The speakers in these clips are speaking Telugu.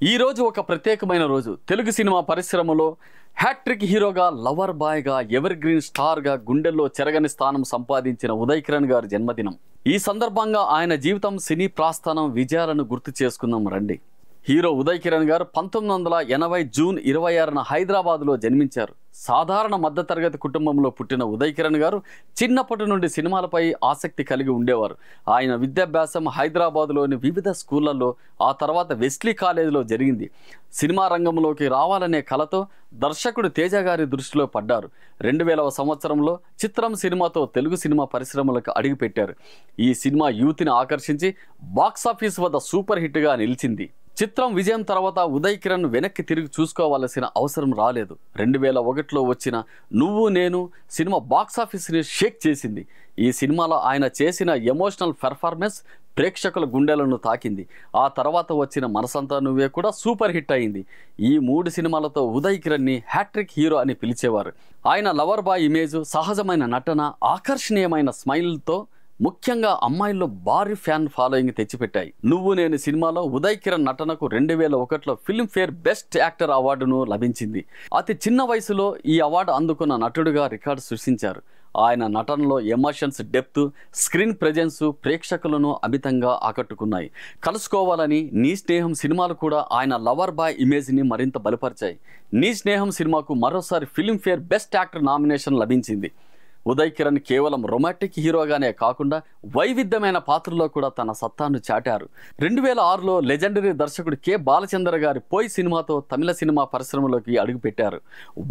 ఈ రోజు ఒక ప్రత్యేకమైన రోజు. తెలుగు సినిమా పరిశ్రమలో హ్యాట్రిక్ హీరోగా, లవర్ బాయ్గా, ఎవర్ గ్రీన్ స్టార్గా గుండెల్లో చెరగని స్థానం సంపాదించిన ఉదయ్ కిరణ్ గారి జన్మదినం. ఈ సందర్భంగా ఆయన జీవితం, సినీ ప్రస్థానం, విజయాలను గుర్తు చేసుకుందాం రండి. హీరో ఉదయ్ కిరణ్ గారు 1980 జూన్ 26న హైదరాబాద్లో జన్మించారు. సాధారణ మధ్యతరగతి కుటుంబంలో పుట్టిన ఉదయ్ కిరణ్ గారు చిన్నప్పటి నుండి సినిమాలపై ఆసక్తి కలిగి ఉండేవారు. ఆయన విద్యాభ్యాసం హైదరాబాద్లోని వివిధ స్కూళ్లలో, ఆ తర్వాత వెస్లీ కాలేజీలో జరిగింది. సినిమా రంగంలోకి రావాలనే కలతో దర్శకుడు తేజ గారి దృష్టిలో పడ్డారు. 2000వ సంవత్సరంలో చిత్రం సినిమాతో తెలుగు సినిమా పరిశ్రమలకు అడుగుపెట్టారు. ఈ సినిమా యూత్ని ఆకర్షించి బాక్సాఫీస్ వద్ద సూపర్ హిట్గా నిలిచింది. చిత్రం విజయం తర్వాత ఉదయ్ కిరణ్ వెనక్కి తిరిగి చూసుకోవాల్సిన అవసరం రాలేదు. 2001లో వచ్చిన నువ్వు నేను సినిమా బాక్సాఫీస్ని షేక్ చేసింది. ఈ సినిమాలో ఆయన చేసిన ఎమోషనల్ పెర్ఫార్మెన్స్ ప్రేక్షకుల గుండెలను తాకింది. ఆ తర్వాత వచ్చిన మనసంతా నువ్వే కూడా సూపర్ హిట్ అయింది. ఈ 3 సినిమాలతో ఉదయ్ కిరణ్ని హ్యాట్రిక్ హీరో అని పిలిచేవారు. ఆయన లవర్ బాయ్ ఇమేజ్, సహజమైన నటన, ఆకర్షణీయమైన స్మైల్తో ముఖ్యంగా అమ్మాయిల్లో భారీ ఫ్యాన్ ఫాలోయింగ్ తెచ్చిపెట్టాయి. నువ్వు నేను సినిమాలో ఉదయ్ కిరణ్ నటనకు 2001లో ఫిల్మ్ఫేర్ బెస్ట్ యాక్టర్ అవార్డును లభించింది. అతి చిన్న వయసులో ఈ అవార్డు అందుకున్న నటుడుగా రికార్డు సృష్టించారు. ఆయన నటనలో ఎమోషన్స్, డెప్త్, స్క్రీన్ ప్రెజెన్స్ ప్రేక్షకులను అమితంగా ఆకట్టుకున్నాయి. కలుసుకోవాలని, నీ స్నేహం సినిమాలు కూడా ఆయన లవర్ బాయ్ ఇమేజ్ని మరింత బలపరిచాయి. నీ స్నేహం సినిమాకు మరోసారి ఫిల్మ్ఫేర్ బెస్ట్ యాక్టర్ నామినేషన్ లభించింది. ఉదయ్ కిరణ్ కేవలం రొమాంటిక్ హీరోగానే కాకుండా వైవిధ్యమైన పాత్రలో కూడా తన సత్తాను చాటారు. 2006లో లెజెండరీ దర్శకుడు కె బాలచంద్ర గారి పోయ్ సినిమాతో తమిళ సినిమా పరిశ్రమలోకి అడుగుపెట్టారు.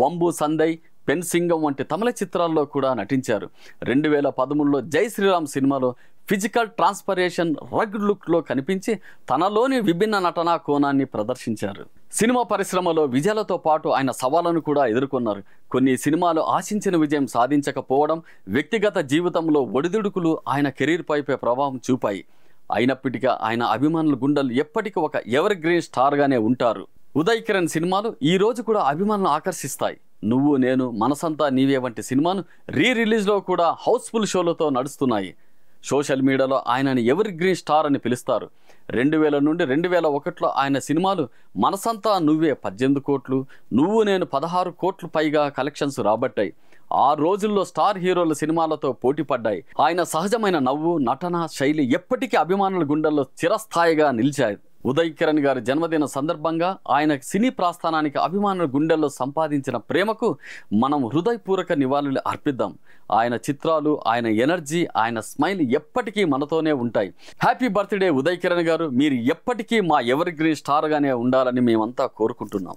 వంబు సందై, పెన్సింగం వంటి తమిళ చిత్రాల్లో కూడా నటించారు. 2013లో జై శ్రీరామ్ సినిమాలో ఫిజికల్ ట్రాన్స్ఫర్మేషన్, రగ్డ్ లుక్లో కనిపించి తనలోని విభిన్న నటనా కోణాన్ని ప్రదర్శించారు. సినిమా పరిశ్రమలో విజయాలతో పాటు ఆయన సవాళ్లను కూడా ఎదుర్కొన్నారు. కొన్ని సినిమాలు ఆశించిన విజయం సాధించకపోవడం, వ్యక్తిగత జీవితంలో ఒడిదుడుకులు ఆయన కెరీర్పై ప్రభావం చూపాయి. అయినప్పటికీ ఆయన అభిమానుల గుండెలు ఎప్పటికీ ఒక ఎవర్ గ్రీన్ స్టార్గానే ఉంటారు. ఉదయ్ కిరణ్ సినిమాలు ఈ రోజు కూడా అభిమానులను ఆకర్షిస్తాయి. నువ్వు నేను, మనసంతా నీవే వంటి సినిమాను రిలీజ్లో కూడా హౌస్ఫుల్ షోలతో నడుస్తున్నాయి. సోషల్ మీడియాలో ఆయనని ఎవర్ గ్రీన్ స్టార్ అని పిలుస్తారు. 2000 నుండి 2001లో ఆయన సినిమాలు మనసంతా నువ్వే 18 కోట్లు, నువ్వు నేను 16 కోట్లు పైగా కలెక్షన్స్ రాబట్టాయి. ఆ రోజుల్లో స్టార్ హీరోల సినిమాలతో పోటీ పడ్డాయి. ఆయన సహజమైన నవ్వు, నటన శైలి ఎప్పటికీ అభిమానుల గుండెల్లో చిరస్థాయిగా నిలిచాయి. ఉదయ్ కిరణ్ గారి జన్మదిన సందర్భంగా ఆయన సినీ ప్రస్థానానికి అభిమానుల గుండెల్లో సంపాదించిన ప్రేమకు మనం హృదయపూర్వక నివాళులు అర్పిద్దాం. ఆయన చిత్రాలు, ఆయన ఎనర్జీ, ఆయన స్మైల్ ఎప్పటికీ మనతోనే ఉంటాయి. హ్యాపీ బర్త్డే ఉదయ్ కిరణ్ గారు. మీరు ఎప్పటికీ మా ఎవర్ గ్రీన్ స్టార్గానే ఉండాలని మేమంతా కోరుకుంటున్నాం.